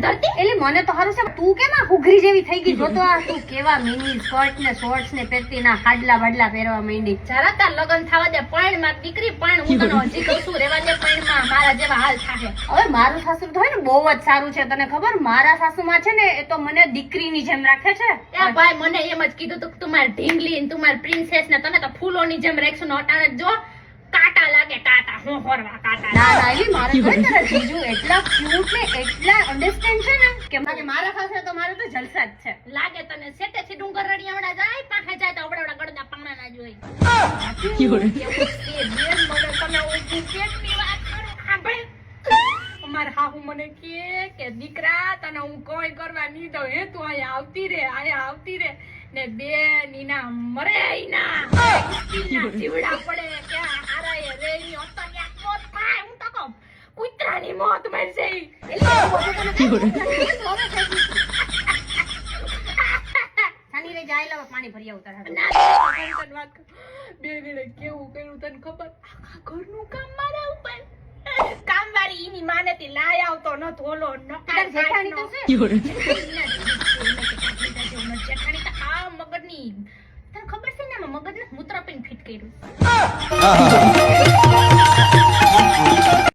ધરતી એટલે મને તો હારું છે તું કેમ આ ઘૂઘરી જેવી થઈ ગઈ જો તો આ તું કેવા મિની સ્કર્ટ ને શોર્ટ્સ ને પહેરતી ના હાડલા બાડલા પહેરવા માંડી જરા તાર લગન થવા દે પણ માં દીકરી પણ હું તને હજી કહું છું રેવા દે પણ માં મારા જેવા હાલ થાશે હવે મારું સાસુ તો હોય ને બહુ જ સારું છે તને ખબર મારા સાસુમાં છે ને એ તો મને દીકરીની જેમ રાખે છે એ ભાઈ મને એમ જ કીધું તું તું માર ઢીંગલી ને તું માર પ્રિન્સેસ ને તને તો ફૂલોની જેમ રેખશું ને અટાણે જો કાંટા લાગે કાંટા હું હોરવા કાંટા ના ના એલી મારે તો તારા જીજુ એટલા ક્યુટ ને એટલા અન્ડરસ્ટેન્ડ છે ને કે મારા પાસે તો મારે તો જલસા જ છે લાગે તને સેટેથી ડુંગર રડિયાવડા જાય પાસે જાય તો આવડા ગળના પાંગણા ના જોઈ એવું છે બેન મને તમે ઓછી કેટલી વાત કરું સાંભળ અમાર હાહુ મને કે દીકરા તને હું કોઈ કરવા નહીં દઉં હે તું અહીંયા આવતી રે ને બેન ઈના મરે ઈના જીવડા પડે કે હારાએ રે ઈ ઓતરિયા મોત થાય હું તો કહું કૂતરાની મોત મરશે ઈ સાની રે જાય લાવ પાણી ભરી આવ તારા બેને કેવું કર્યું તને ખબર આખા ઘરનું કામ મારા ઉપર કામવાળી ઈની માનેથી લાય આવતો ન ધોલો નકાર જેઠાણી તો છે જેઠાણી તો આ મગજની તને ખબર છે ને આમાં મગજને મૂત્રપિંડ ફિટ કર્યું